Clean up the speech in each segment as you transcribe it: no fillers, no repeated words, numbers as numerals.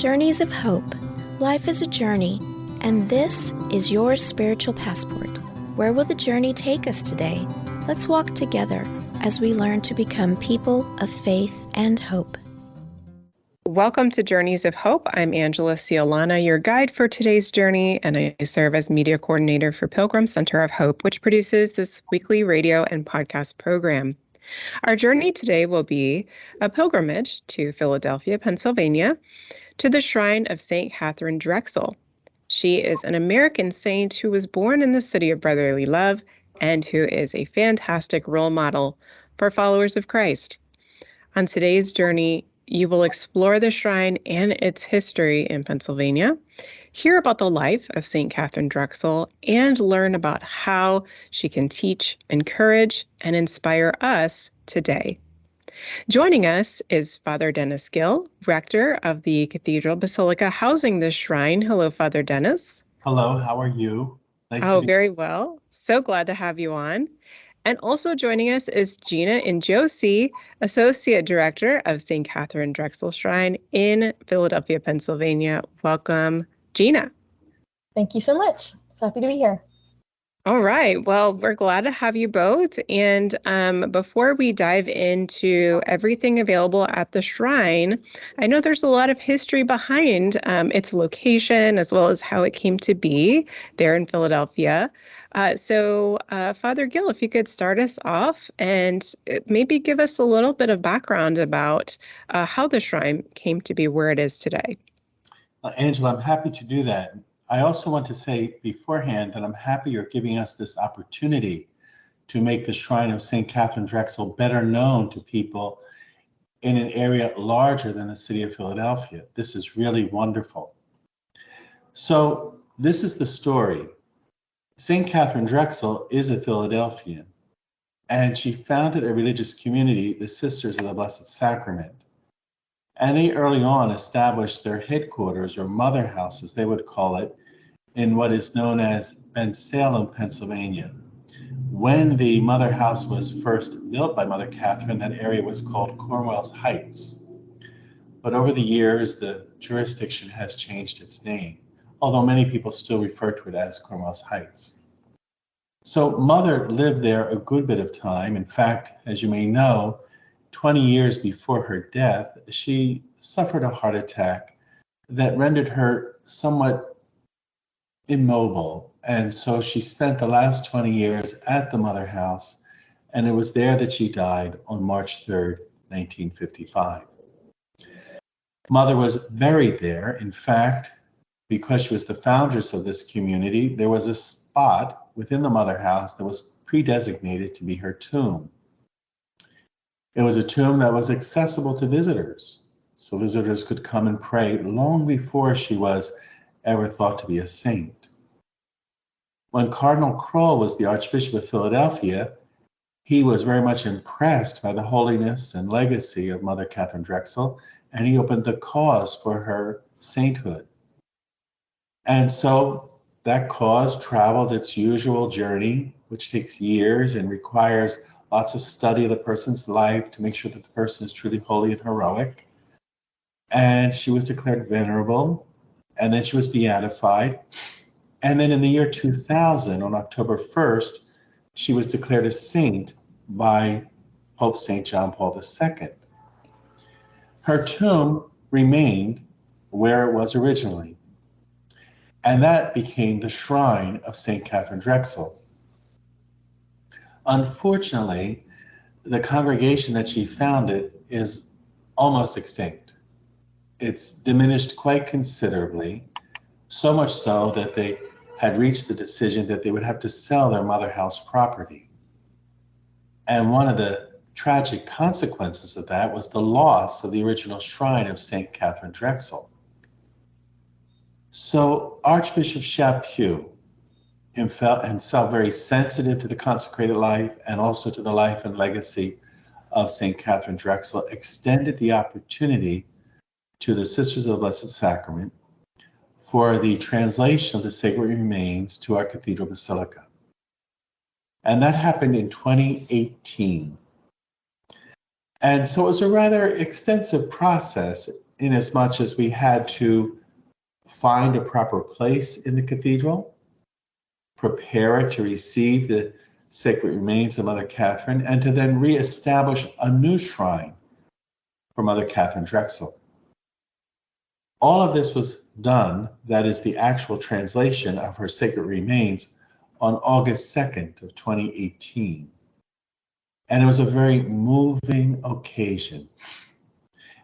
Journeys of Hope. Life is a journey, and this is your spiritual passport. Where will the journey take us today? Let's walk together as we learn to become people of faith and hope. Welcome to Journeys of Hope. I'm Angela Sealana, your guide for today's journey, and I serve as media coordinator for Pilgrim Center of Hope, which produces this weekly radio and podcast program. Our journey today will be a pilgrimage to Philadelphia, Pennsylvania, to the shrine of Saint Katharine Drexel. She is an American saint who was born in the city of brotherly love and who is a fantastic role model for followers of Christ. On today's journey, you will explore the shrine and its history in Pennsylvania, hear about the life of Saint Katharine Drexel, and learn about how she can teach, encourage, and inspire us today. Joining us is Father Dennis Gill, Rector of the Cathedral Basilica housing this shrine. Hello, Father Dennis. Hello, how are you? Very well. So glad to have you on. And also joining us is Gina Ingiosi, Associate Director of Saint Katharine Drexel Shrine in Philadelphia, Pennsylvania. Welcome, Gina. Thank you so much. So happy to be here. All right. Well, we're glad to have you both. And before we dive into everything available at the shrine, I know there's a lot of history behind its location as well as how it came to be there in Philadelphia. So Father Gill, if you could start us off and maybe give us a little bit of background about how the shrine came to be where it is today. Angela, I'm happy to do that. I also want to say beforehand that I'm happy you're giving us this opportunity to make the shrine of Saint Katharine Drexel better known to people in an area larger than the city of Philadelphia. This is really wonderful. So this is the story. Saint Katharine Drexel is a Philadelphian, and she founded a religious community, the Sisters of the Blessed Sacrament. And they early on established their headquarters, or mother house, as they would call it, in what is known as Bensalem, Pennsylvania. When the mother house was first built by Mother Catherine, that area was called Cornwell's Heights. But over the years, the jurisdiction has changed its name, although many people still refer to it as Cornwell's Heights. So Mother lived there a good bit of time. In fact, as you may know, 20 years before her death, she suffered a heart attack that rendered her somewhat immobile. And so she spent the last 20 years at the mother house, and it was there that she died on March 3rd, 1955. Mother was buried there. In fact, because she was the foundress of this community, there was a spot within the mother house that was pre-designated to be her tomb. It was a tomb that was accessible to visitors, so visitors could come and pray long before she was ever thought to be a saint. When Cardinal Kroll was the Archbishop of Philadelphia, he was very much impressed by the holiness and legacy of Mother Katharine Drexel, and he opened the cause for her sainthood. And so that cause traveled its usual journey, which takes years and requires lots of study of the person's life to make sure that the person is truly holy and heroic. And she was declared venerable, and then she was beatified. And then in the year 2000, on October 1st, she was declared a saint by Pope St. John Paul II. Her tomb remained where it was originally, and that became the shrine of Saint Katharine Drexel. Unfortunately, the congregation that she founded is almost extinct. It's diminished quite considerably, so much so that they had reached the decision that they would have to sell their mother house property. And one of the tragic consequences of that was the loss of the original shrine of Saint Katharine Drexel. So Archbishop Chaput, himself very sensitive to the consecrated life and also to the life and legacy of Saint Katharine Drexel, extended the opportunity to the Sisters of the Blessed Sacrament for the translation of the sacred remains to our Cathedral Basilica. And that happened in 2018. And so it was a rather extensive process. in as much as we had to find a proper place in the cathedral, prepare it to receive the sacred remains of Mother Catherine, and to then reestablish a new shrine for Mother Catharine Drexel. All of this was done, that is the actual translation of her sacred remains, on August 2nd of 2018. And it was a very moving occasion.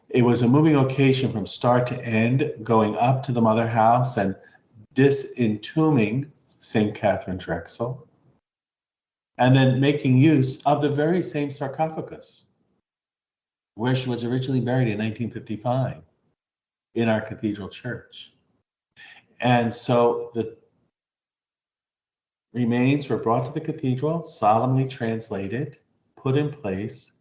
It was a moving occasion from start to end, going up to the Mother House and disentombing Saint Katharine Drexel, and then making use of the very same sarcophagus where she was originally buried in 1955 in our cathedral church. And so the remains were brought to the cathedral, solemnly translated, put in place,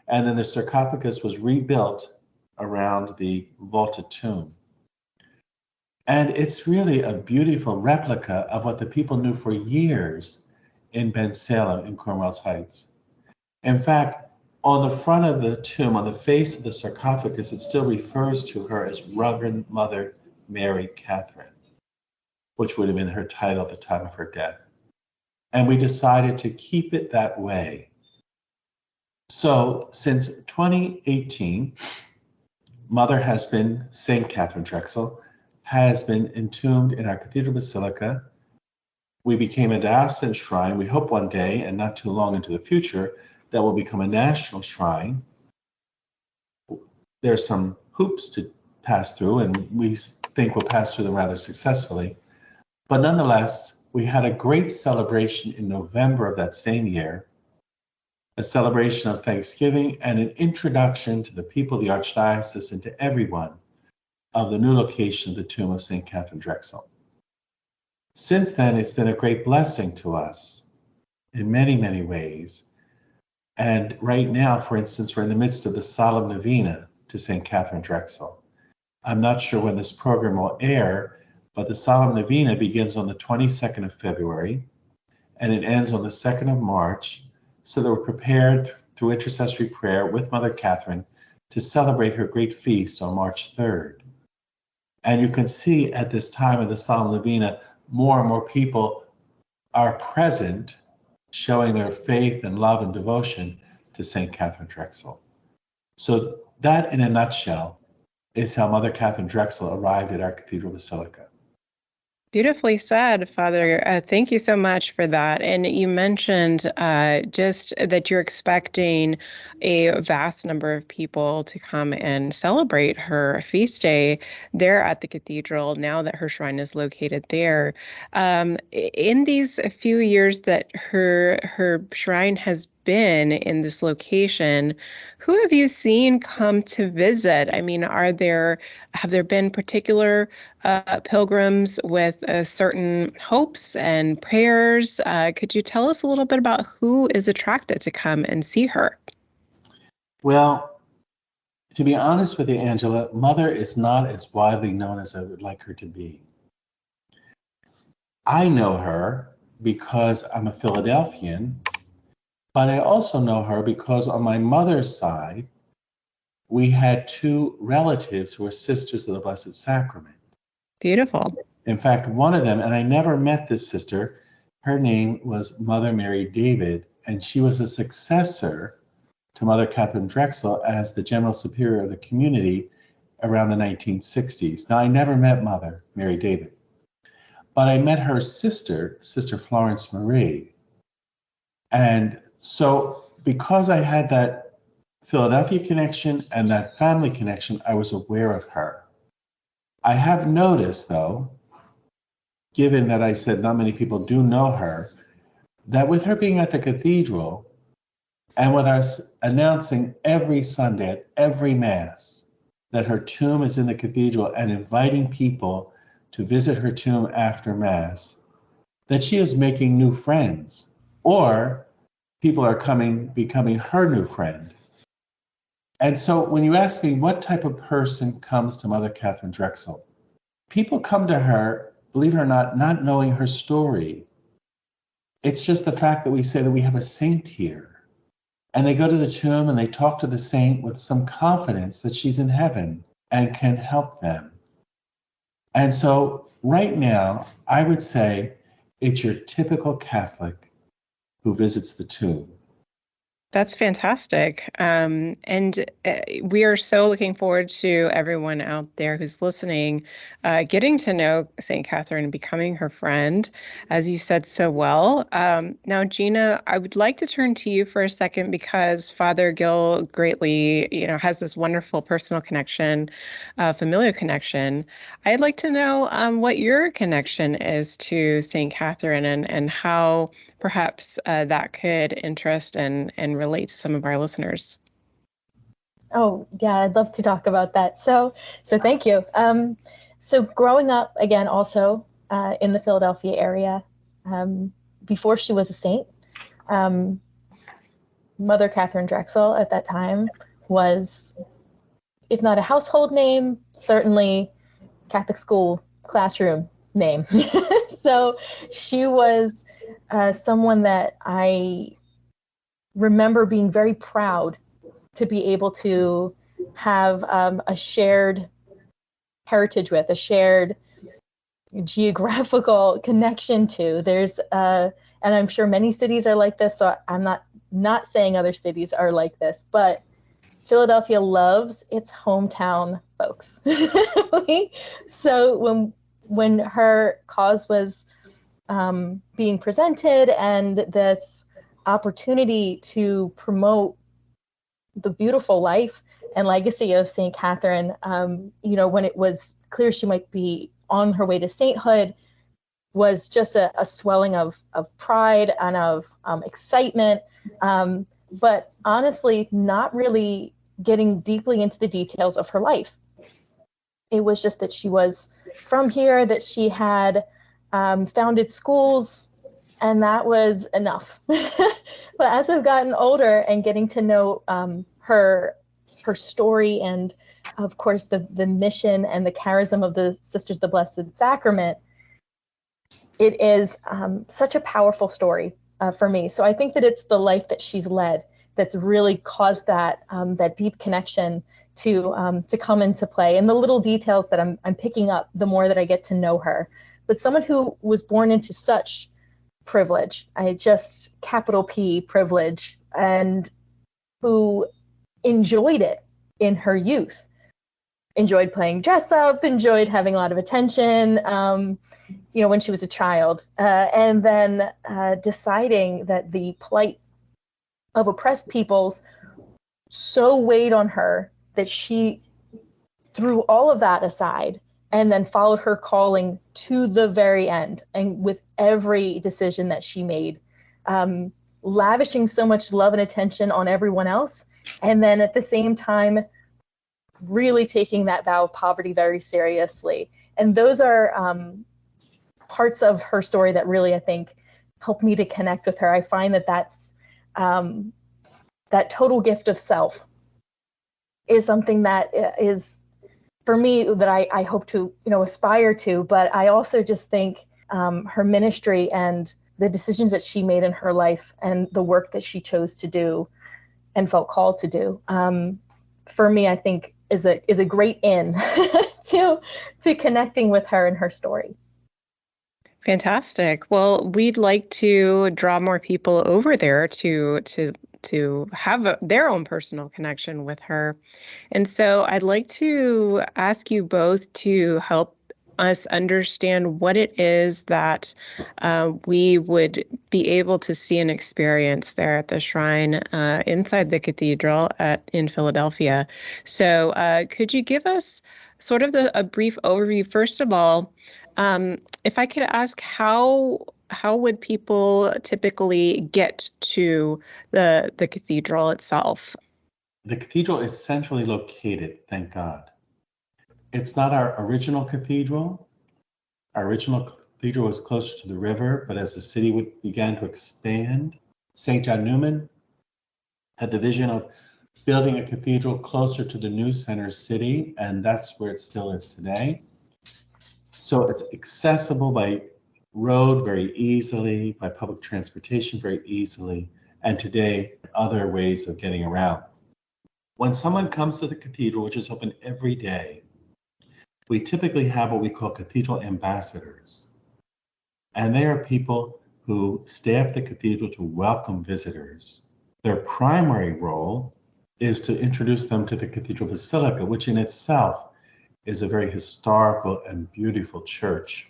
and then the sarcophagus was rebuilt around the vaulted tomb. And it's really a beautiful replica of what the people knew for years in Ben Salem in Cornwallis Heights. In fact, on the front of the tomb, on the face of the sarcophagus, it still refers to her as Reverend Mother Mary Catherine, which would have been her title at the time of her death. And we decided to keep it that way. So since 2018, Saint Katharine Drexel has been entombed in our Cathedral Basilica. We became a diocesan shrine. We hope one day, and not too long into the future, that will become a national shrine. There's some hoops to pass through, and we think we'll pass through them rather successfully. But nonetheless, we had a great celebration in November of that same year, a celebration of Thanksgiving and an introduction to the people of the Archdiocese and to everyone of the new location of the tomb of Saint Katharine Drexel. Since then, it's been a great blessing to us in many, many ways. And right now, for instance, we're in the midst of the solemn novena to Saint Katharine Drexel. I'm not sure when this program will air, but the solemn novena begins on the 22nd of February, and it ends on the 2nd of March, so that we're prepared through intercessory prayer with Mother Catherine to celebrate her great feast on March 3rd. And you can see at this time of the solemn novena, more and more people are present, showing their faith and love and devotion to Saint Katharine Drexel. So that, in a nutshell, is how Mother Catharine Drexel arrived at our Cathedral Basilica. Beautifully said, Father. Thank you so much for that. And you mentioned just that you're expecting a vast number of people to come and celebrate her feast day there at the cathedral, now that her shrine is located there. In these few years that her shrine has been in this location, who have you seen come to visit? I mean, have there been particular pilgrims with certain hopes and prayers? Could you tell us a little bit about who is attracted to come and see her? Well, to be honest with you, Angela, Mother is not as widely known as I would like her to be. I know her because I'm a Philadelphian, but I also know her because on my mother's side, we had two relatives who were sisters of the Blessed Sacrament. Beautiful. In fact, one of them, and I never met this sister, her name was Mother Mary David, and she was a successor to Mother Catharine Drexel as the General Superior of the community around the 1960s. Now, I never met Mother Mary David, but I met her sister, Sister Florence Marie. And so because I had that Philadelphia connection and that family connection, I was aware of her. I have noticed, though, given that I said not many people do know her, that with her being at the cathedral and with us announcing every Sunday at every Mass that her tomb is in the cathedral and inviting people to visit her tomb after Mass, that she is making new friends, or people are becoming her new friend. And so when you ask me what type of person comes to Mother Catharine Drexel, people come to her, believe it or not knowing her story. It's just the fact that we say that we have a saint here. And they go to the tomb and they talk to the saint with some confidence that she's in heaven. and can help them. And so right now, I would say it's your typical Catholic who visits the tomb. That's fantastic. And we are so looking forward to everyone out there who's listening, getting to know Saint Katharine and becoming her friend, as you said so well. Now, Gina, I would like to turn to you for a second because Father Gill greatly, has this wonderful personal connection, familial connection. I'd like to know what your connection is to Saint Katharine and how perhaps that could interest and relate to some of our listeners. Oh, yeah, I'd love to talk about that. So thank you. So growing up, again, also in the Philadelphia area, before she was a saint, Mother Katharine Drexel at that time was, if not a household name, certainly Catholic school classroom name. So she was someone that I remember being very proud to be able to have a shared heritage with, a shared geographical connection to. There's, and I'm sure many cities are like this, so I'm not saying other cities are like this, but Philadelphia loves its hometown folks. So when her cause was being presented and this opportunity to promote the beautiful life and legacy of Saint Katharine, when it was clear she might be on her way to sainthood, was just a swelling of pride and of excitement, but honestly, not really getting deeply into the details of her life. It was just that she was from here, that she had founded schools, and that was enough. But as I've gotten older and getting to know her story and, of course, the mission and the charism of the Sisters of the Blessed Sacrament, it is such a powerful story for me. So I think that it's the life that she's led that's really caused that deep connection to come into play, and the little details that I'm picking up the more that I get to know her. But someone who was born into such privilege, capital P privilege, and who enjoyed it in her youth, enjoyed playing dress up, enjoyed having a lot of attention, when she was a child, and then deciding that the plight of oppressed peoples so weighed on her that she threw all of that aside and then followed her calling to the very end, and with every decision that she made, lavishing so much love and attention on everyone else, and then at the same time really taking that vow of poverty very seriously. And those are parts of her story that really, I think, help me to connect with her. I find that's that total gift of self is something that is, for me, that I hope to aspire to. But I also just think her ministry and the decisions that she made in her life and the work that she chose to do and felt called to do, for me, I think is a great in to connecting with her and her story. Fantastic. Well, we'd like to draw more people over there to have their own personal connection with her. And so I'd like to ask you both to help us understand what it is that we would be able to see and experience there at the shrine inside the cathedral in Philadelphia. So could you give us sort of a brief overview? First of all, if I could ask, how would people typically get to the cathedral itself? The cathedral is centrally located, thank God. It's not our original cathedral. Our original cathedral was closer to the river, but as the city began to expand, St. John Neumann had the vision of building a cathedral closer to the new center city, and that's where it still is today. So it's accessible by road very easily, by public transportation very easily, and today other ways of getting around. When someone comes to the cathedral, which is open every day, we typically have what we call cathedral ambassadors. And they are people who staff the cathedral to welcome visitors. Their primary role is to introduce them to the Cathedral Basilica, which in itself is a very historical and beautiful church.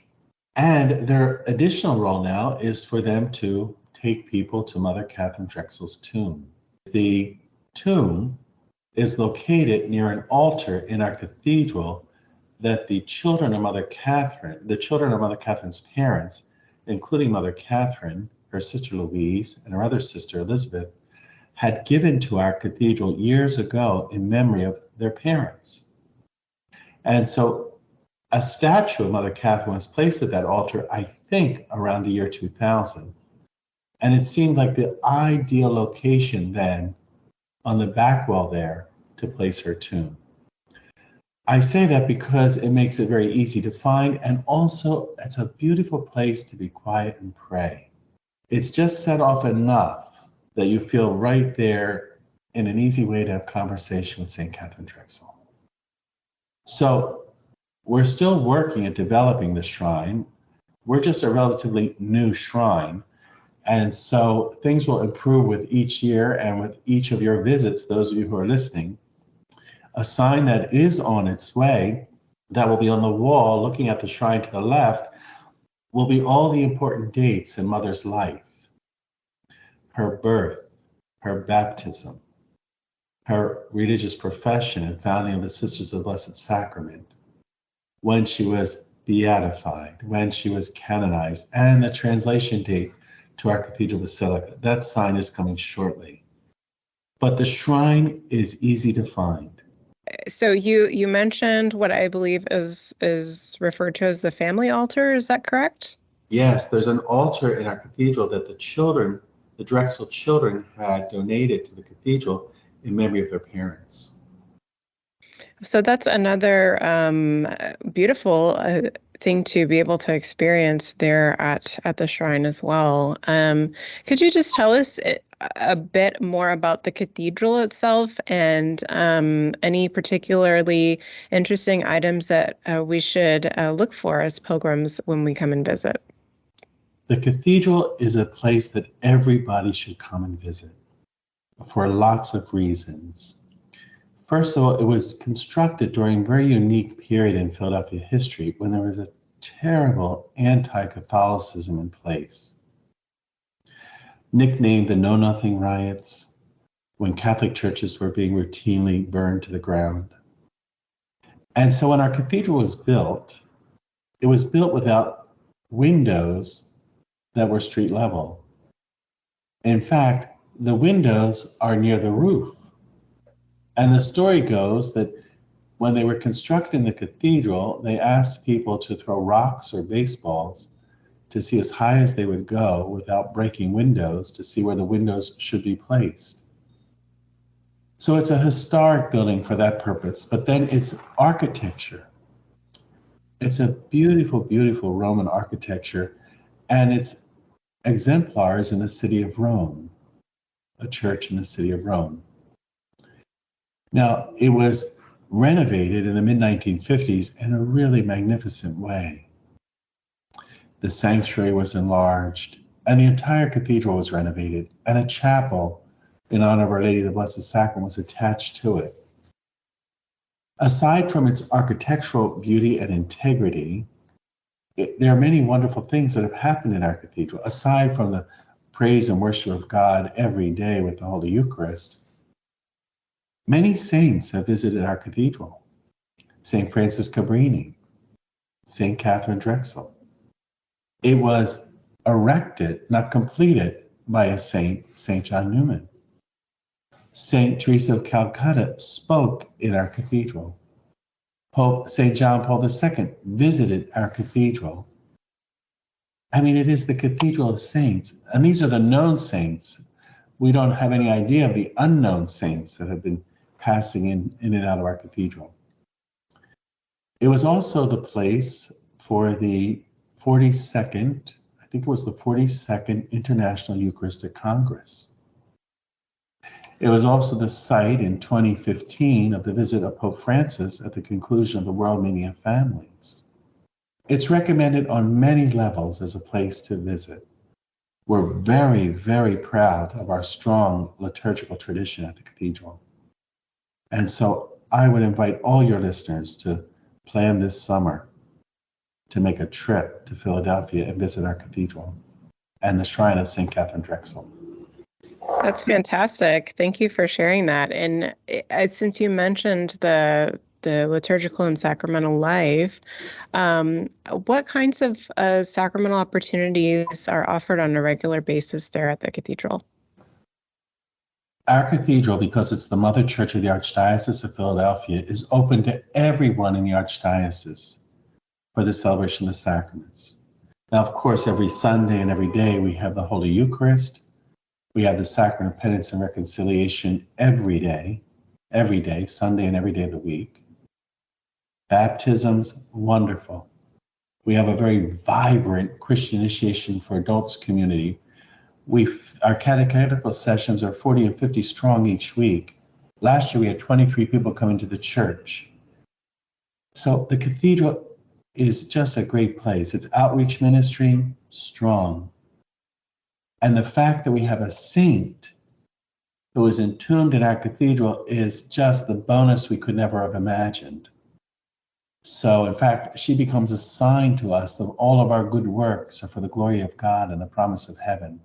And their additional role now is for them to take people to Mother Katharine Drexel's tomb. The tomb is located near an altar in our cathedral that the children of Mother Catherine's parents, including Mother Catherine, her sister Louise, and her other sister Elizabeth, had given to our cathedral years ago in memory of their parents. And so a statue of Mother Catherine was placed at that altar, I think, around the year 2000. And it seemed like the ideal location then on the back wall there to place her tomb. I say that because it makes it very easy to find, and also it's a beautiful place to be quiet and pray. It's just set off enough that you feel right there in an easy way to have conversation with Saint Katharine Drexel. So we're still working at developing the shrine. We're just a relatively new shrine. And so things will improve with each year and with each of your visits, those of you who are listening. A sign that is on its way, that will be on the wall looking at the shrine to the left, will be all the important dates in Mother's life. Her birth, her baptism, her religious profession and founding of the Sisters of the Blessed Sacrament, when she was beatified, when she was canonized, and the translation date to our Cathedral Basilica. That sign is coming shortly. But the shrine is easy to find. So you mentioned what I believe is referred to as the family altar. Is that correct? Yes, there's an altar in our cathedral that the Drexel children had donated to the cathedral in memory of their parents. So that's another beautiful thing to be able to experience there at the shrine as well. Could you just tell us a bit more about the cathedral itself and any particularly interesting items that we should look for as pilgrims when we come and visit? The cathedral is a place that everybody should come and visit for lots of reasons. First of all, it was constructed during a very unique period in Philadelphia history when there was a terrible anti-Catholicism in place. Nicknamed the Know Nothing riots, when Catholic churches were being routinely burned to the ground. And so when our cathedral was built, it was built without windows that were street level. In fact, the windows are near the roof. And the story goes that when they were constructing the cathedral, they asked people to throw rocks or baseballs to see as high as they would go without breaking windows, to see where the windows should be placed. So it's a historic building for that purpose, but then it's architecture. It's a beautiful, beautiful Roman architecture, and it's exemplars in the city of Rome, a church in the city of Rome. Now, it was renovated in the mid-1950s in a really magnificent way. The sanctuary was enlarged, and the entire cathedral was renovated, and a chapel in honor of Our Lady of the Blessed Sacrament was attached to it. Aside from its architectural beauty and integrity, there are many wonderful things that have happened in our cathedral. Aside from the praise and worship of God every day with the Holy Eucharist, many saints have visited our cathedral. St. Francis Cabrini, Saint Katharine Drexel. It was erected, not completed, by a saint, St. John Newman. St. Teresa of Calcutta spoke in our cathedral. Pope St. John Paul II visited our cathedral. I mean, it is the cathedral of saints, and these are the known saints. We don't have any idea of the unknown saints that have been passing in and out of our cathedral. It was also the place for the 42nd, I think it was the 42nd International Eucharistic Congress. It was also the site in 2015 of the visit of Pope Francis at the conclusion of the World Meeting of Families. It's recommended on many levels as a place to visit. We're very, very proud of our strong liturgical tradition at the Cathedral. And so I would invite all your listeners to plan this summer to make a trip to Philadelphia and visit our cathedral and the shrine of Saint Katharine Drexel. That's fantastic. Thank you for sharing that. And since you mentioned the liturgical and sacramental life, what kinds of sacramental opportunities are offered on a regular basis there at the cathedral? Our cathedral, because it's the mother church of the Archdiocese of Philadelphia, is open to everyone in the Archdiocese for the celebration of the sacraments. Now, of course, every Sunday and every day we have the Holy Eucharist. We have the Sacrament of Penance and Reconciliation every day, Sunday and every day of the week. Baptisms, wonderful. We have a very vibrant Christian initiation for adults community. Our catechetical sessions are 40 and 50 strong each week. Last year we had 23 people coming to the church. So the cathedral is just a great place. It's outreach ministry, strong. And the fact that we have a saint who is entombed in our cathedral is just the bonus we could never have imagined. So in fact, she becomes a sign to us that all of our good works are for the glory of God and the promise of heaven.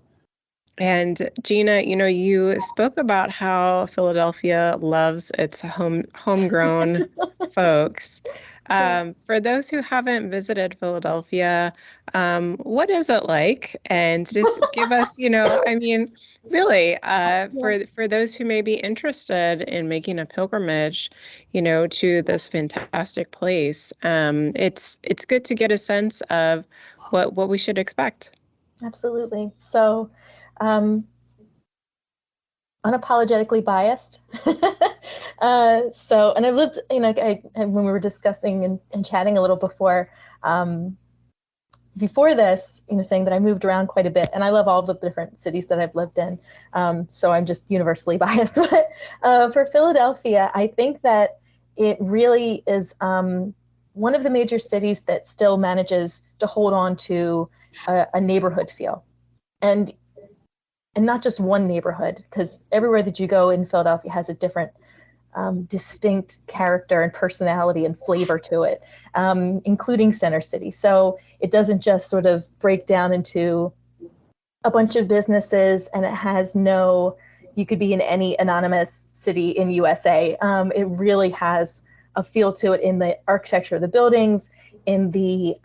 And Gina, you spoke about how Philadelphia loves its homegrown folks. For those who haven't visited Philadelphia, what is it like? And just give us, really, for those who may be interested in making a pilgrimage, to this fantastic place, it's good to get a sense of what we should expect. Absolutely. So, unapologetically biased. And I've lived, when we were discussing and chatting a little before this, saying that I moved around quite a bit, and I love all the different cities that I've lived in. So I'm just universally biased. But for Philadelphia, I think that it really is one of the major cities that still manages to hold on to a neighborhood feel. And not just one neighborhood, because everywhere that you go in Philadelphia has a different distinct character and personality and flavor to it, including Center City. So it doesn't just sort of break down into a bunch of businesses and it has you could be in any anonymous city in USA. It really has a feel to it in the architecture of the buildings, in the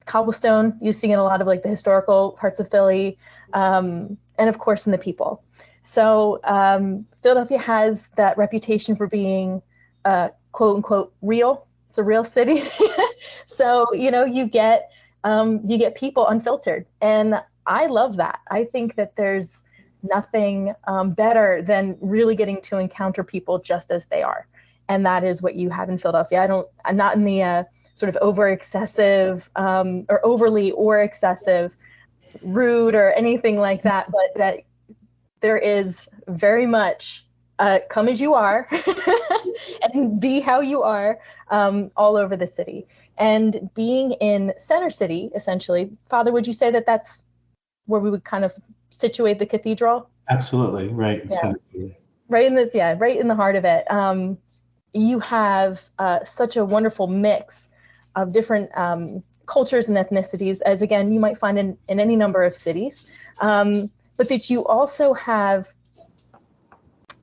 cobblestone you see in a lot of the historical parts of Philly, and of course in the people. So Philadelphia has that reputation for being quote unquote real. It's a real city. So you get people unfiltered, and I love that. I think that there's nothing better than really getting to encounter people just as they are, and that is what you have in Philadelphia. I'm not in the sort of over excessive or overly or excessive rude or anything like that, but that there is very much come as you are and be how you are all over the city. And being in Center City, essentially, Father, would you say that that's where we would kind of situate the cathedral? Absolutely, right. Yeah. Right in the heart of it. You have such a wonderful mix of different cultures and ethnicities, as again, you might find in any number of cities, but that you also have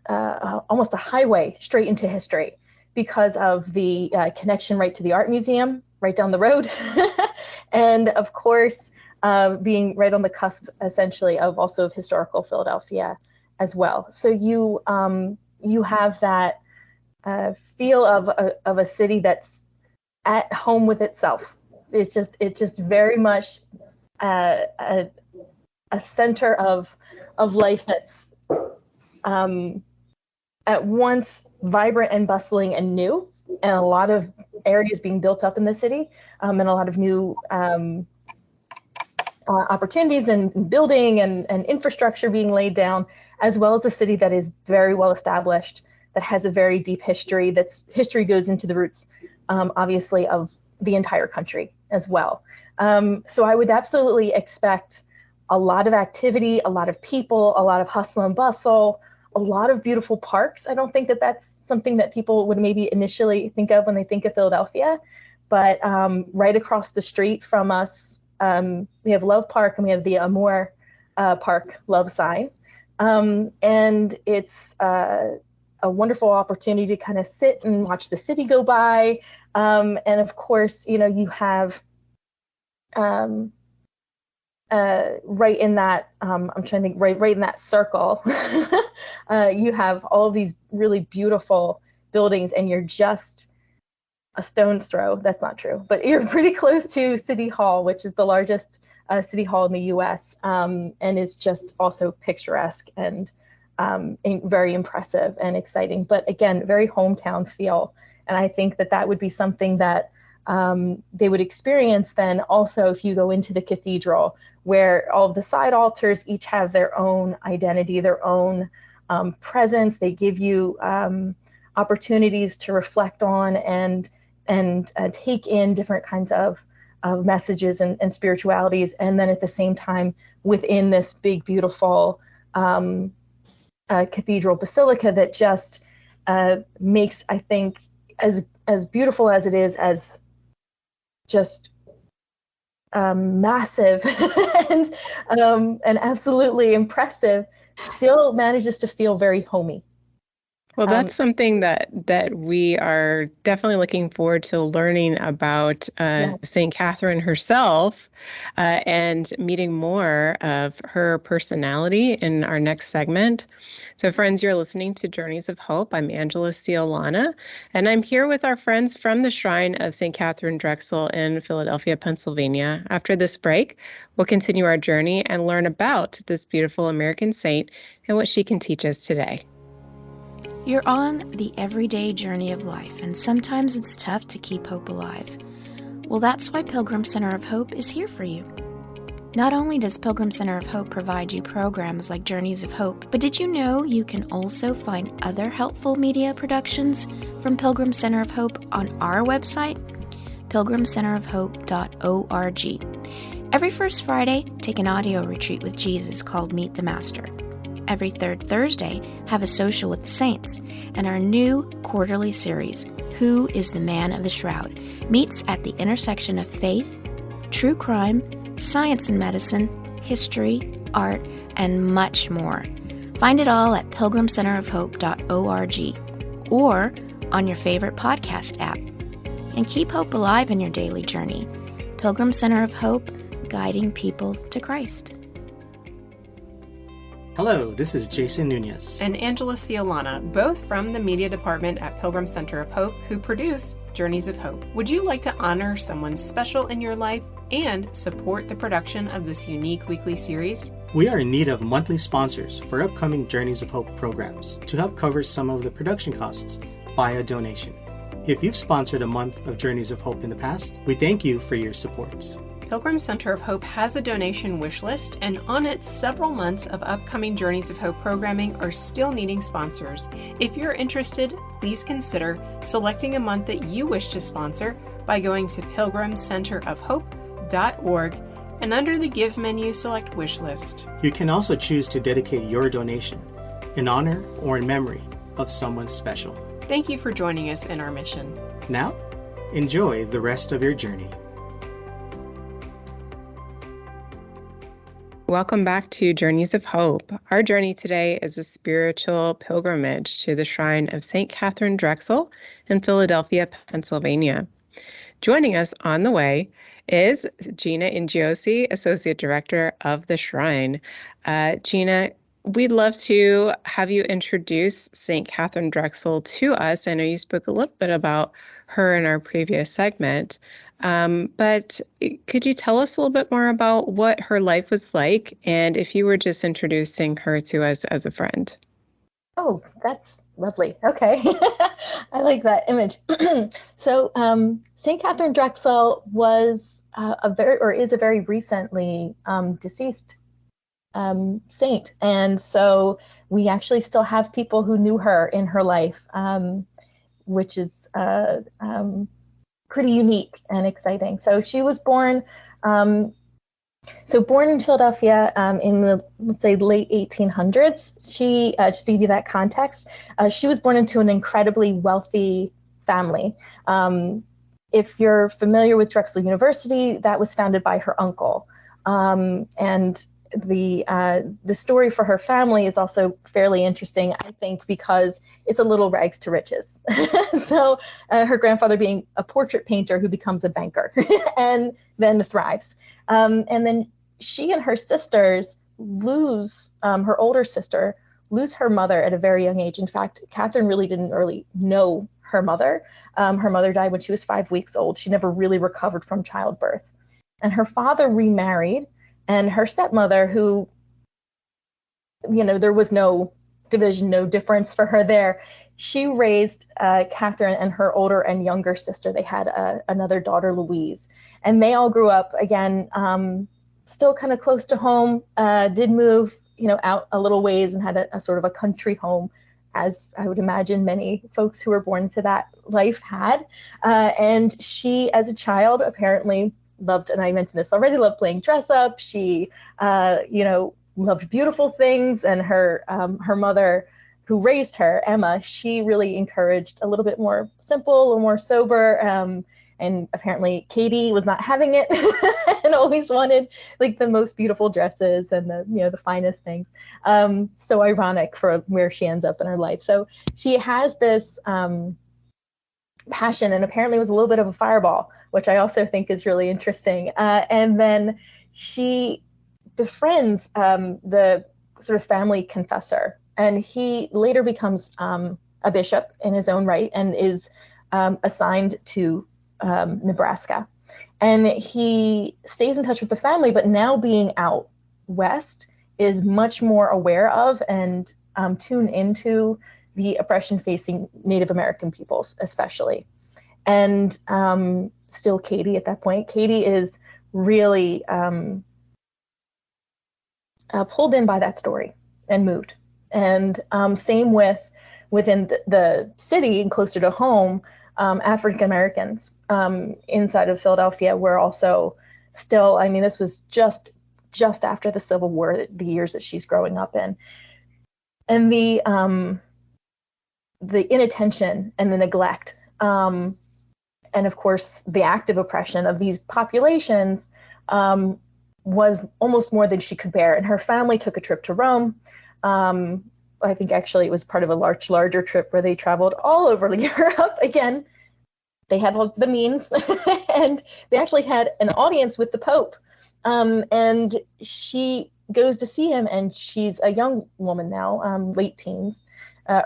almost a highway straight into history because of the connection right to the art museum, right down the road. And of course, being right on the cusp, essentially, of historical Philadelphia as well. So you have that feel of a city that's at home with itself. It's just very much a center of life that's at once vibrant and bustling and new, and a lot of areas being built up in the city, and a lot of new opportunities and building and infrastructure being laid down, as well as a city that is very well established, that has a very deep history. That's history goes into the roots, obviously, of the entire country as well. So I would absolutely expect a lot of activity, a lot of people, a lot of hustle and bustle, a lot of beautiful parks. I don't think that that's something that people would maybe initially think of when they think of Philadelphia, but right across the street from us, we have Love Park and we have the Amour Park Love Sign. And it's a wonderful opportunity to kind of sit and watch the city go by. And of course, you know, you have right in that, I'm trying to think, right in that circle, you have all of these really beautiful buildings, and you're just a stone's throw. That's not true, but you're pretty close to City Hall, which is the largest city hall in the U.S. And is just also picturesque and very impressive and exciting. But again, very hometown feel. And I think that that would be something that they would experience then also if you go into the cathedral, where all of the side altars each have their own identity, their own presence. They give you opportunities to reflect on and take in different kinds of messages and spiritualities. And then at the same time, within this big, beautiful cathedral basilica that just makes, I think, as beautiful as it is, as just massive and absolutely impressive, still manages to feel very homey. Well, that's something that we are definitely looking forward to learning about Saint Katharine herself and meeting more of her personality in our next segment. So friends, you're listening to Journeys of Hope. I'm Angela Sealana, and I'm here with our friends from the Shrine of Saint Katharine Drexel in Philadelphia, Pennsylvania. After this break, we'll continue our journey and learn about this beautiful American saint and what she can teach us today. You're on the everyday journey of life, and sometimes it's tough to keep hope alive. Well, that's why Pilgrim Center of Hope is here for you. Not only does Pilgrim Center of Hope provide you programs like Journeys of Hope, but did you know you can also find other helpful media productions from Pilgrim Center of Hope on our website, pilgrimcenterofhope.org. Every first Friday, take an audio retreat with Jesus called Meet the Master. Every third Thursday, have a social with the saints, and our new quarterly series, Who is the Man of the Shroud, meets at the intersection of faith, true crime, science and medicine, history, art, and much more. Find it all at pilgrimcenterofhope.org or on your favorite podcast app. And keep hope alive in your daily journey. Pilgrim Center of Hope, guiding people to Christ. Hello, this is Jason Nunez. And Angela Sealana, both from the media department at Pilgrim Center of Hope, who produce Journeys of Hope. Would you like to honor someone special in your life and support the production of this unique weekly series? We are in need of monthly sponsors for upcoming Journeys of Hope programs to help cover some of the production costs by a donation. If you've sponsored a month of Journeys of Hope in the past, we thank you for your support. Pilgrim Center of Hope has a donation wish list, and on it, several months of upcoming Journeys of Hope programming are still needing sponsors. If you're interested, please consider selecting a month that you wish to sponsor by going to pilgrimcenterofhope.org and under the Give menu, select Wish List. You can also choose to dedicate your donation in honor or in memory of someone special. Thank you for joining us in our mission. Now, enjoy the rest of your journey. Welcome back to Journeys of Hope. Our journey today is a spiritual pilgrimage to the Shrine of Saint Katharine Drexel in Philadelphia, Pennsylvania. Joining us on the way is Gina Ingiosi, Associate Director of the Shrine. Gina, we'd love to have you introduce Saint Katharine Drexel to us. I know you spoke a little bit about her in our previous segment, but could you tell us a little bit more about what her life was like, and if you were just introducing her to us as a friend? Oh, that's lovely. Okay. I like that image. So Saint Katharine Drexel was is a very recently deceased saint. And so we actually still have people who knew her in her life, which is pretty unique and exciting. So she was born born in Philadelphia in the, let's say, late 1800s. She, just to give you that context, she was born into an incredibly wealthy family. If you're familiar with Drexel University, that was founded by her uncle. And the story for her family is also fairly interesting, I think, because it's a little rags to riches. So her grandfather being a portrait painter who becomes a banker and then thrives. And then she and her sisters lose, her older sister, lose her mother at a very young age. In fact, Catherine really didn't know her mother. Her mother died when she was 5 weeks old. She never really recovered from childbirth. And her father remarried, and her stepmother, who, there was no division, no difference for her there. She raised Catherine and her older and younger sister. They had another daughter, Louise. And they all grew up, again, still kind of close to home, did move, out a little ways and had a sort of a country home, as I would imagine many folks who were born into that life had. And she, as a child, apparently loved, and I mentioned this already, loved playing dress up. She, loved beautiful things. And her mother, who raised her, Emma, she really encouraged a little bit more simple, a little more sober. And apparently Katie was not having it and always wanted like the most beautiful dresses and the finest things. So ironic for where she ends up in her life. So she has this passion, and apparently was a little bit of a fireball, which I also think is really interesting. And then she befriends the sort of family confessor, and he later becomes a bishop in his own right and is assigned to Nebraska. And he stays in touch with the family, but now being out west is much more aware of and tuned into the oppression facing Native American peoples, especially. And still Katie at that point. Katie is really pulled in by that story and moved. And same within the city and closer to home, African Americans inside of Philadelphia were also still, this was just after the Civil War, the years that she's growing up in. And the inattention and the neglect, and of course the active oppression of these populations was almost more than she could bear. And her family took a trip to Rome. I think actually it was part of a larger trip where they traveled all over Europe. Again, they had all the means and they actually had an audience with the Pope. And she goes to see him, and she's a young woman now, late teens,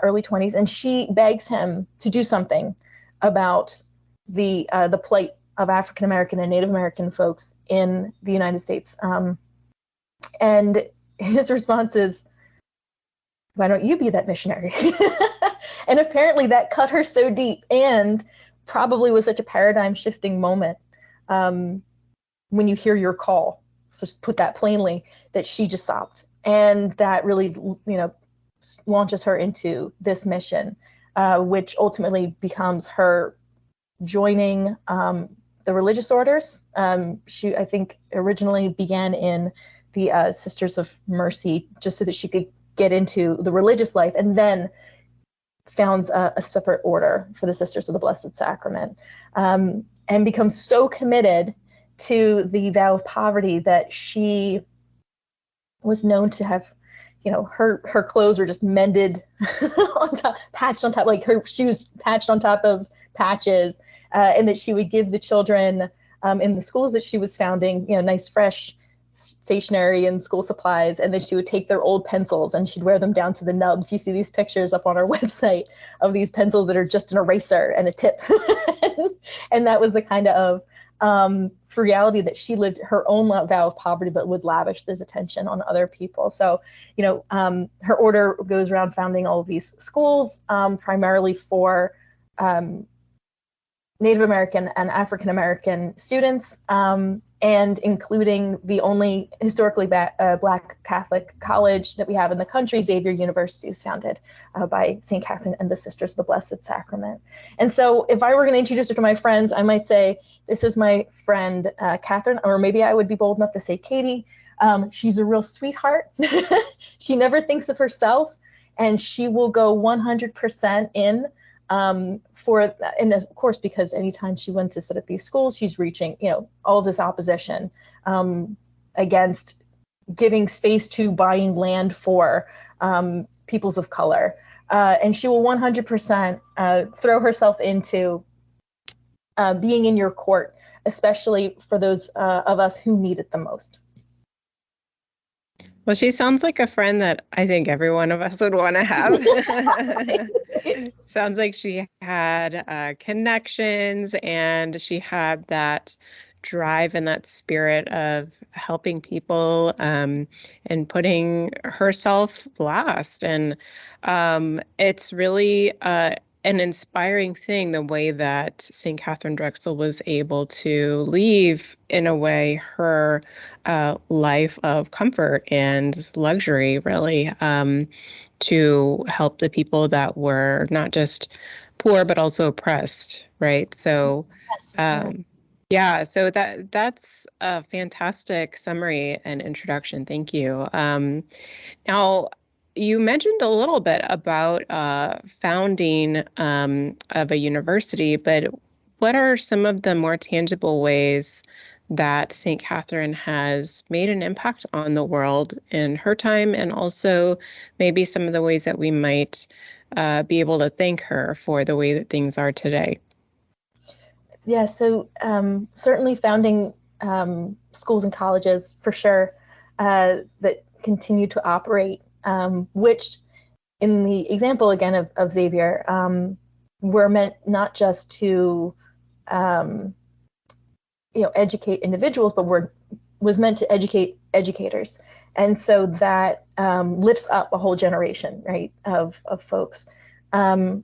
early 20s. And she begs him to do something about the plight of African American and Native American folks in the United States. And his response is, "Why don't you be that missionary?" And apparently that cut her so deep, and probably was such a paradigm shifting moment when you hear your call, so just put that plainly, that she just sobbed. And that really, launches her into this mission, which ultimately becomes her joining the religious orders. She, I think, originally began in the Sisters of Mercy, just so that she could get into the religious life, and then founds a separate order for the Sisters of the Blessed Sacrament, and becomes so committed to the vow of poverty that she was known to have, her clothes were just mended on top, patched on top, like her shoes patched on top of patches, and that she would give the children in the schools that she was founding, nice fresh stationery and school supplies, and then she would take their old pencils and she'd wear them down to the nubs. You see these pictures up on our website of these pencils that are just an eraser and a tip. And that was the kind of frugality that she lived her own vow of poverty, but would lavish this attention on other people. So, her order goes around founding all of these schools, primarily for Native American and African American students, and including the only historically Black Catholic college that we have in the country, Xavier University, was founded by Saint Katharine and the Sisters of the Blessed Sacrament. And so if I were going to introduce her to my friends, I might say, this is my friend Catherine, or maybe I would be bold enough to say Katie. She's a real sweetheart. She never thinks of herself, and she will go 100% in. And of course, because anytime she went to sit at these schools, she's reaching, all of this opposition against giving space to buying land for peoples of color. And she will 100% throw herself into being in your court, especially for those of us who need it the most. Well, she sounds like a friend that I think every one of us would want to have. Sounds like she had connections, and she had that drive and that spirit of helping people and putting herself last. And it's really an inspiring thing, the way that Saint Katharine Drexel was able to leave, in a way, her life of comfort and luxury, really, to help the people that were not just poor, but also oppressed, right? So, yeah, so that's a fantastic summary and introduction. Thank you. Now, you mentioned a little bit about founding of a university, but what are some of the more tangible ways that St. Katharine has made an impact on the world in her time, and also maybe some of the ways that we might be able to thank her for the way that things are today? Yeah, so certainly founding schools and colleges, for sure, that continue to operate, which in the example, again, of Xavier, were meant not just to educate individuals, but was meant to educate educators. And so that lifts up a whole generation, right, of folks. So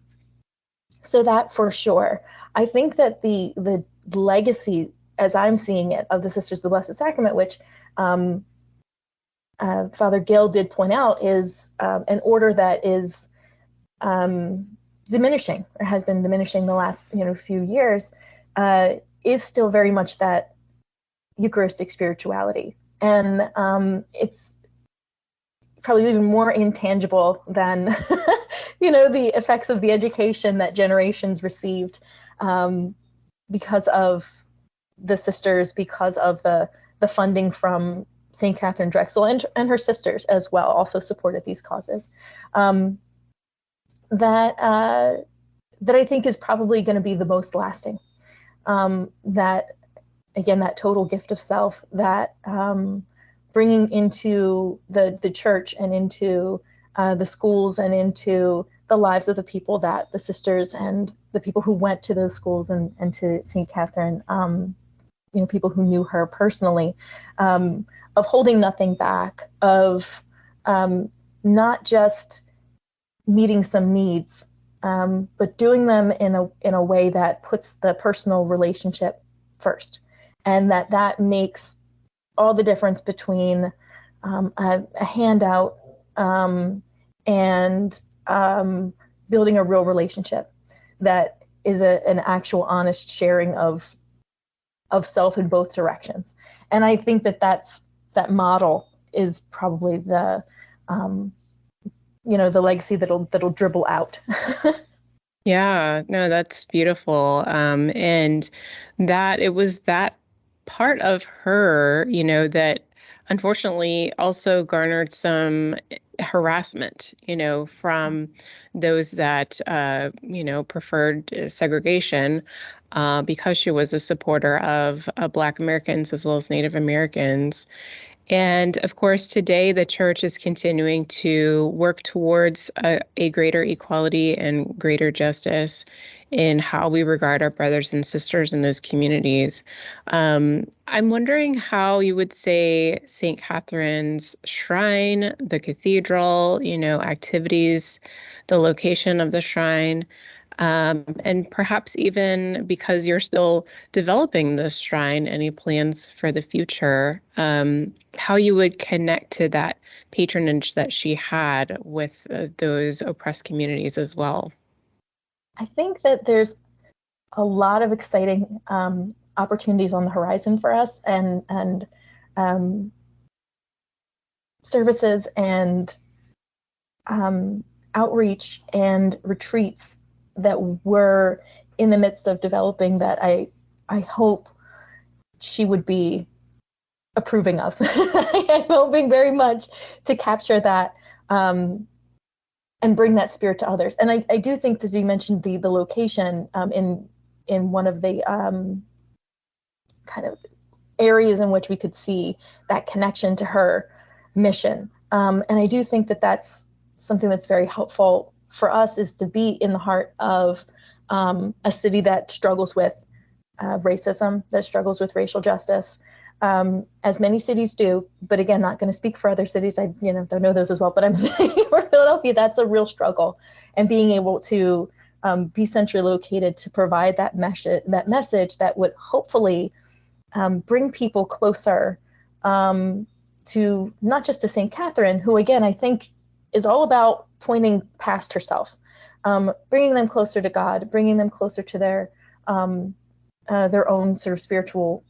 that for sure. I think that the legacy, as I'm seeing it, of the Sisters of the Blessed Sacrament, which Father Gill did point out, is an order that is diminishing, or has been diminishing the last few years, is still very much that Eucharistic spirituality. And it's probably even more intangible than the effects of the education that generations received because of the sisters, because of the funding from Saint Katharine Drexel and her sisters as well, also supported these causes. That I think is probably going to be the most lasting. That, again, that total gift of self, that bringing into the church and into the schools and into the lives of the people that the sisters and the people who went to those schools and to St. Katharine, people who knew her personally, of holding nothing back, of not just meeting some needs, but doing them in a way that puts the personal relationship first, and that makes all the difference between a handout and building a real relationship that is an actual honest sharing of self in both directions. And I think that model is probably the the legacy that'll dribble out. Yeah, no, that's beautiful. And that it was that part of her, that unfortunately also garnered some harassment, from those that, preferred segregation, because she was a supporter of Black Americans as well as Native Americans. And of course, today the church is continuing to work towards a greater equality and greater justice in how we regard our brothers and sisters in those communities. I'm wondering how you would say Saint Catharine's Shrine, the cathedral, activities, the location of the shrine, and perhaps even because you're still developing this shrine, any plans for the future, how you would connect to that patronage that she had with those oppressed communities as well. I think that there's a lot of exciting opportunities on the horizon for us, and services and outreach and retreats that we're in the midst of developing that I hope she would be approving of. I'm hoping very much to capture that and bring that spirit to others. And I do think, as you mentioned, the location in one of the kind of areas in which we could see that connection to her mission. And I do think that that's something that's very helpful for us, is to be in the heart of a city that struggles with racism, that struggles with racial justice, as many cities do. But again, not going to speak for other cities. I don't know those as well, but I'm saying for Philadelphia, that's a real struggle. And being able to be centrally located to provide that message that would hopefully bring people closer to not just to Saint Catharine, who again, I think is all about pointing past herself, bringing them closer to God, bringing them closer to their own sort of spiritual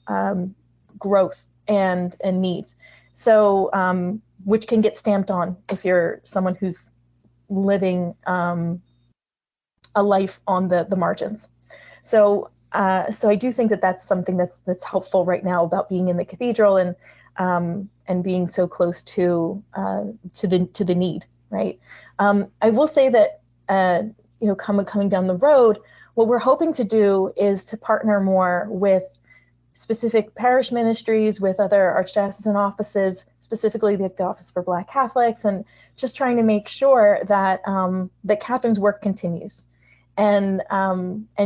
growth and needs. So, which can get stamped on if you're someone who's living a life on the margins. So I do think that that's something that's helpful right now about being in the cathedral and being so close to the need. Right. I will say that, coming down the road, what we're hoping to do is to partner more with specific parish ministries, with other archdiocesan offices, specifically the Office for Black Catholics, and just trying to make sure that that Catharine's work continues, and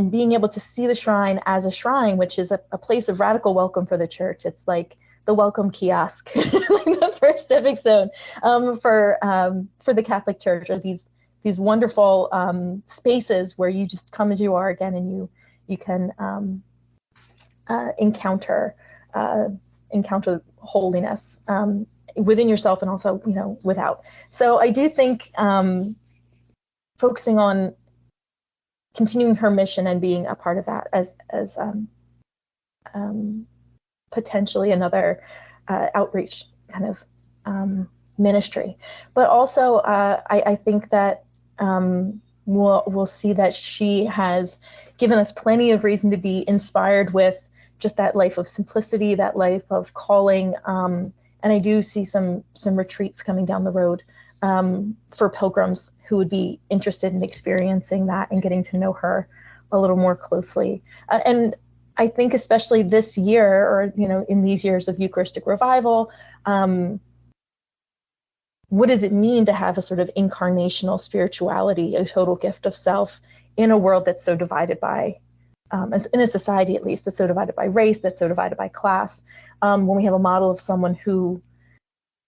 being able to see the shrine as a shrine, which is a place of radical welcome for the church. It's like the welcome kiosk, like the first stepping stone for the Catholic Church, are these wonderful spaces where you just come as you are again, and you can encounter holiness within yourself and also without. So I do think focusing on continuing her mission and being a part of that as potentially another outreach kind of ministry. But also, I think that we'll see that she has given us plenty of reason to be inspired with just that life of simplicity, that life of calling. And I do see some retreats coming down the road for pilgrims who would be interested in experiencing that and getting to know her a little more closely. And I think especially this year, or in these years of Eucharistic revival, what does it mean to have a sort of incarnational spirituality, a total gift of self, in a world that's so divided by, in a society at least, that's so divided by race, that's so divided by class, when we have a model of someone who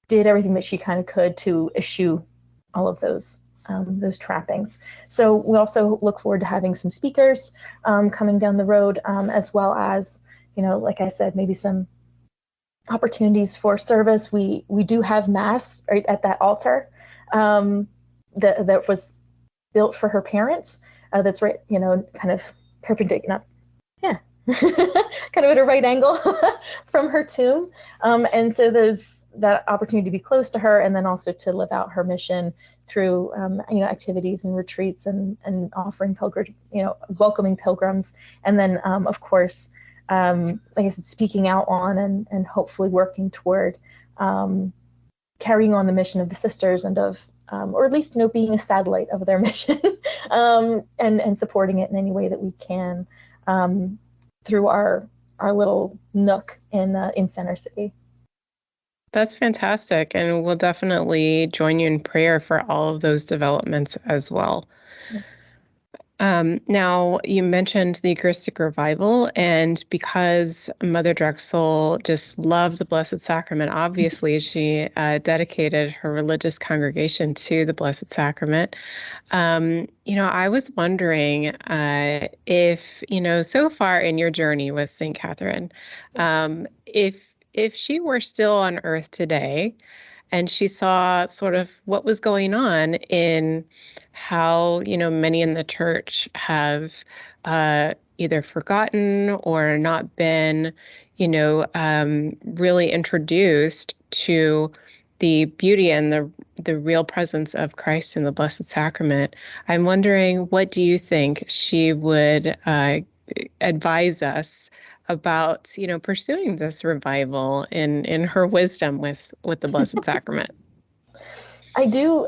did everything that she kind of could to eschew all of those trappings. So we also look forward to having some speakers coming down the road, as well as, like I said, maybe some opportunities for service. We do have Mass right at that altar that was built for her parents. That's right, kind of perpendicular, kind of at a right angle from her tomb. And so there's that opportunity to be close to her, and then also to live out her mission through, activities and retreats and offering welcoming pilgrims. And then, of course, like I said, speaking out on and hopefully working toward carrying on the mission of the sisters and of, or at least, being a satellite of their mission, and supporting it in any way that we can through our little nook in Center City. That's fantastic. And we'll definitely join you in prayer for all of those developments as well. Now, you mentioned the Eucharistic revival, and because Mother Drexel just loved the Blessed Sacrament, obviously she dedicated her religious congregation to the Blessed Sacrament. I was wondering if, so far in your journey with Saint Catherine, if she were still on earth today and she saw sort of what was going on in how, many in the church have either forgotten or not been, really introduced to the beauty and the real presence of Christ in the Blessed Sacrament. I'm wondering, what do you think she would advise us about, pursuing this revival in her wisdom with the Blessed Sacrament? I do.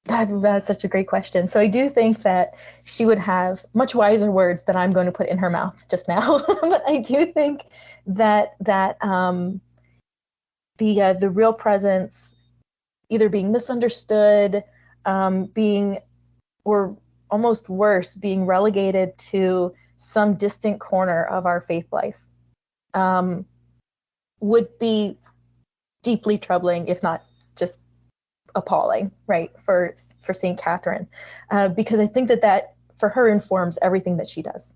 That's such a great question. So I do think that she would have much wiser words than I'm going to put in her mouth just now. But I do think that the real presence either being misunderstood, being, or almost worse, being relegated to some distant corner of our faith life, would be deeply troubling, if not just appalling, right, for Saint Catherine, because I think that for her informs everything that she does,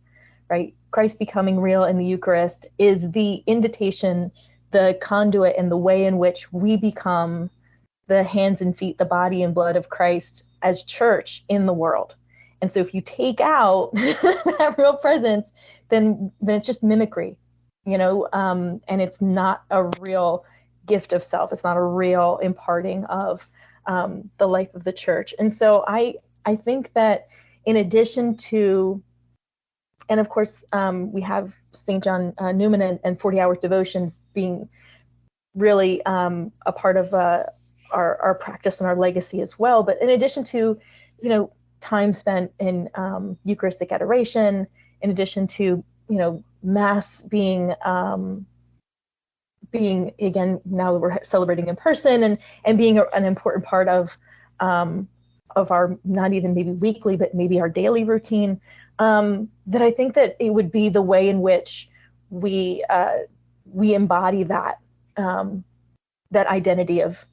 right? Christ becoming real in the Eucharist is the invitation, the conduit, and the way in which we become the hands and feet, the body and blood of Christ as church in the world. And so if you take out that real presence, then it's just mimicry, and it's not a real gift of self. It's not a real imparting of the life of the church. And so I think that in addition to, and of course, we have St. John Newman and 40 Hours Devotion being really a part of our practice and our legacy as well. But in addition to, time spent in Eucharistic adoration, in addition to, Mass being again, now we're celebrating in person and being an important part of our, not even maybe weekly, but maybe our daily routine, that I think that it would be the way in which we embody that identity of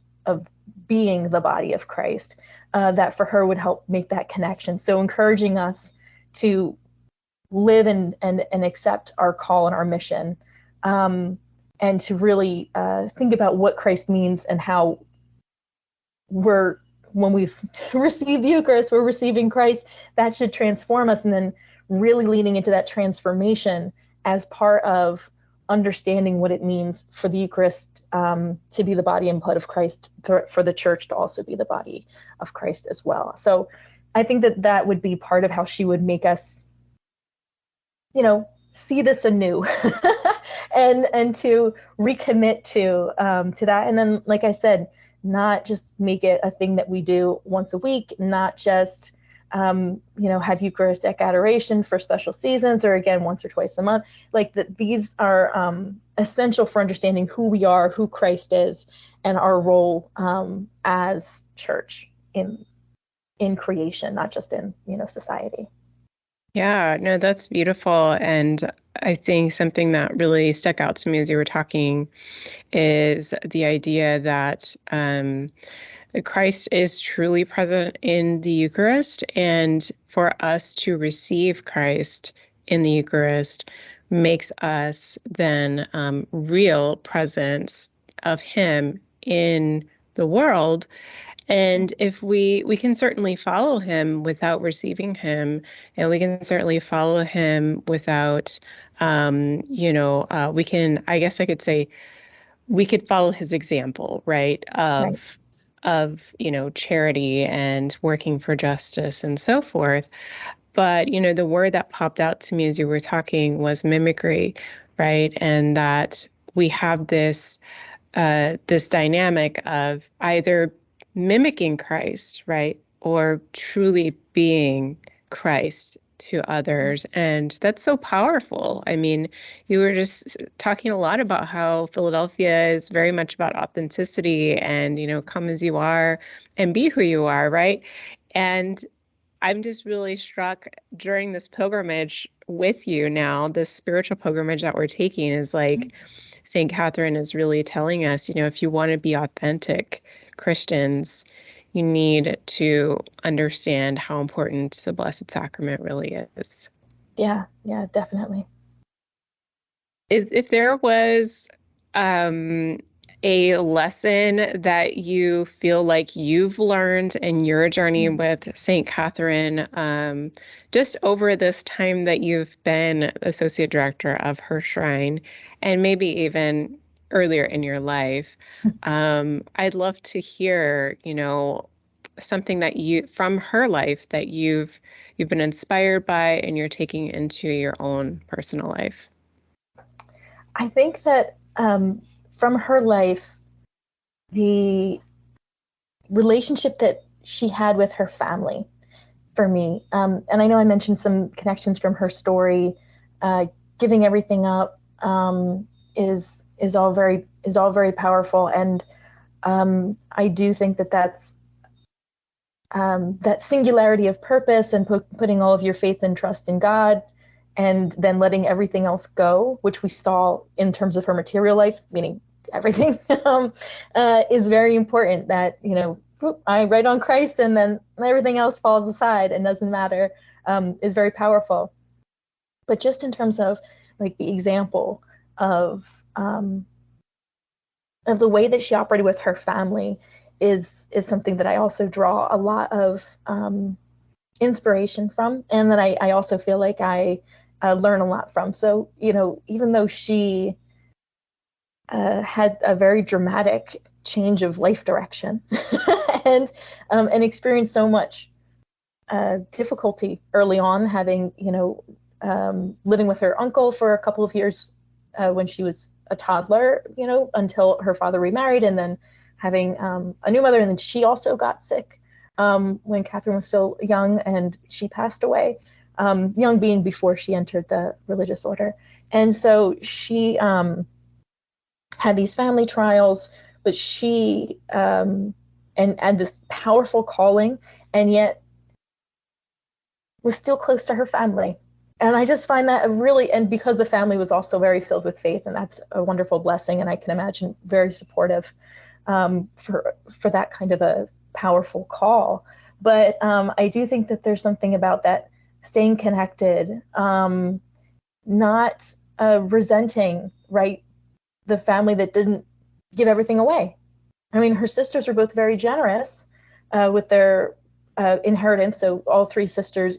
being the body of Christ, that for her would help make that connection. So encouraging us to live and accept our call and our mission, and to really think about what Christ means and how when we've received the Eucharist, we're receiving Christ. That should transform us, and then really leaning into that transformation as part of understanding what it means for the Eucharist to be the body and blood of Christ, for the church to also be the body of Christ as well. So I think that would be part of how she would make us, see this anew and to recommit to that. And then, like I said, not just make it a thing that we do once a week, not just, have Eucharistic adoration for special seasons, or again, once or twice a month. Like these are essential for understanding who we are, who Christ is, and our role as church in creation, not just in, society. Yeah, no, that's beautiful. And I think something that really stuck out to me as you were talking is the idea that Christ is truly present in the Eucharist, and for us to receive Christ in the Eucharist makes us then real presence of Him in the world. And if we can certainly follow Him without receiving Him, and we can certainly follow Him without, we can, I guess I could say, we could follow His example, right? Of charity and working for justice and so forth. But, the word that popped out to me as you were talking was mimicry, right? And that we have this dynamic of either mimicking Christ, right, or truly being Christ to others. And that's so powerful. I mean, you were just talking a lot about how Philadelphia is very much about authenticity and, come as you are and be who you are, right? And I'm just really struck during this pilgrimage with you now, this spiritual pilgrimage that we're taking is like Saint Catherine is really telling us, if you want to be authentic Christians, you need to understand how important the Blessed Sacrament really is. Yeah, definitely. If there was a lesson that you feel like you've learned in your journey with Saint Catherine, just over this time that you've been associate director of her shrine, and maybe even earlier in your life, I'd love to hear, something that from her life that you've been inspired by and you're taking into your own personal life. I think that from her life, the relationship that she had with her family, for me, and I know I mentioned some connections from her story, giving everything up is all very powerful, and I do think that's that singularity of purpose and putting all of your faith and trust in God, and then letting everything else go, which we saw in terms of her material life, meaning everything, is very important. That, I write on Christ and then everything else falls aside and doesn't matter, is very powerful. But just in terms of like the example of the way that she operated with her family is something that I also draw a lot of inspiration from, and that I also feel like I learn a lot from. So, even though she had a very dramatic change of life direction and experienced so much difficulty early on, having, living with her uncle for a couple of years when she was a toddler, until her father remarried, and then having a new mother. And then she also got sick when Catherine was still young, and she passed away, young being before she entered the religious order. And so she had these family trials, but she and this powerful calling, and yet was still close to her family. And I just find that and because the family was also very filled with faith, and that's a wonderful blessing, and I can imagine very supportive for that kind of a powerful call. But I do think that there's something about that staying connected, not resenting, right, the family that didn't give everything away. I mean, her sisters were both very generous with their inheritance. So all three sisters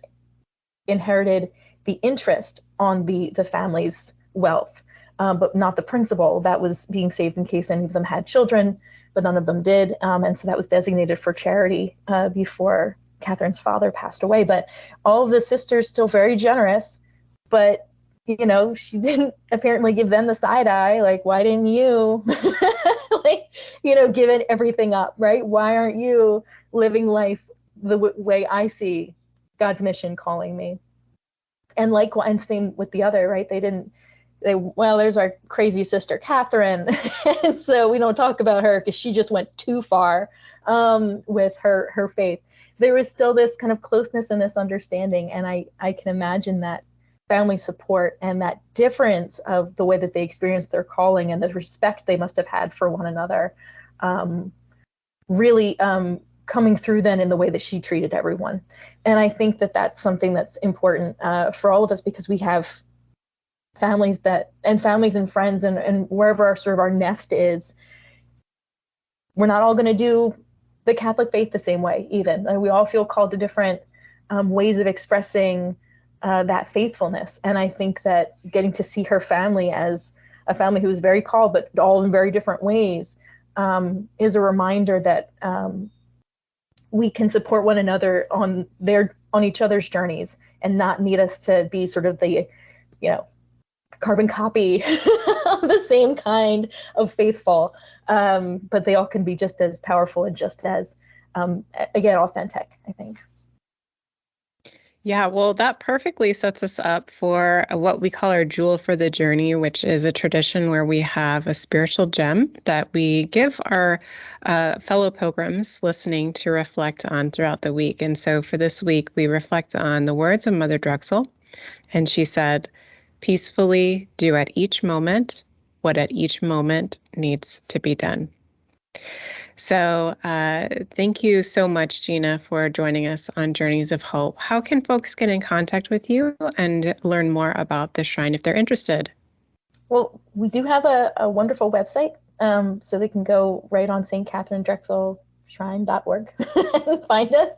inherited the interest on the family's wealth, but not the principal that was being saved in case any of them had children, but none of them did. And so that was designated for charity before Catherine's father passed away. But all of the sisters still very generous, but she didn't apparently give them the side eye. Like, why didn't you, give it everything up, right? Why aren't you living life the way I see God's mission calling me? And likewise, and same with the other, right? There's our crazy sister Catherine, and so we don't talk about her because she just went too far with her faith. There was still this kind of closeness and this understanding, and I can imagine that family support and that difference of the way that they experienced their calling and the respect they must have had for one another, really coming through then in the way that she treated everyone. And I think that that's something that's important for all of us, because we have families and friends and wherever our nest is. We're not all going to do the Catholic faith the same way, even. And we all feel called to different ways of expressing that faithfulness. And I think that getting to see her family as a family who is very called, but all in very different ways, is a reminder that we can support one another on each other's journeys, and not need us to be sort of the, carbon copy of the same kind of faithful. But they all can be just as powerful and just as, again, authentic, I think. Yeah, well, that perfectly sets us up for what we call our Jewel for the Journey, which is a tradition where we have a spiritual gem that we give our fellow pilgrims listening to reflect on throughout the week. And so for this week, we reflect on the words of Mother Drexel. And she said, "Peacefully do at each moment what at each moment needs to be done." So thank you so much, Gina, for joining us on Journeys of Hope. How can folks get in contact with you and learn more about the shrine if they're interested? Well, we do have a wonderful website, so they can go right on Saint Katharine Drexel Shrine.org and find us.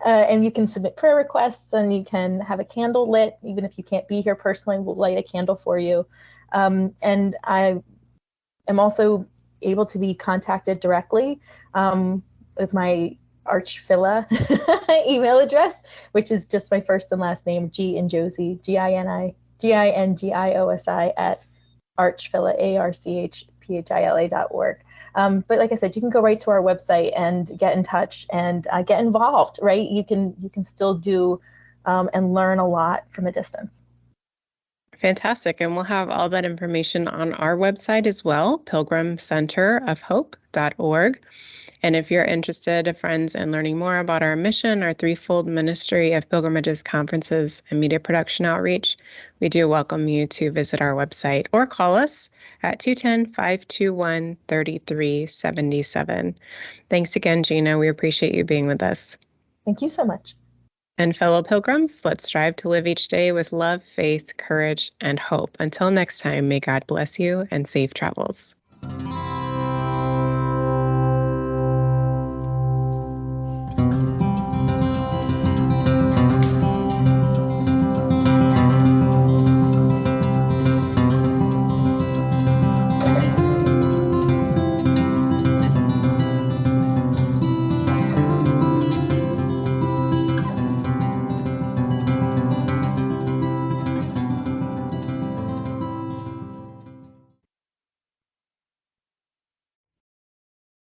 And you can submit prayer requests, and you can have a candle lit. Even if you can't be here personally, we'll light a candle for you. And I am also able to be contacted directly with my Archphila email address, which is just my first and last name, G Ingiosi, GINGIOSI at Archphila, ARCHPHILA.org. But like I said, you can go right to our website and get in touch and get involved, right? You can still do and learn a lot from a distance. Fantastic. And we'll have all that information on our website as well, pilgrimcenterofhope.org. And if you're interested, friends, in learning more about our mission, our threefold ministry of pilgrimages, conferences, and media production outreach, we do welcome you to visit our website or call us at 210-521-3377. Thanks again, Gina. We appreciate you being with us. Thank you so much. And fellow pilgrims, let's strive to live each day with love, faith, courage, and hope. Until next time, may God bless you and safe travels.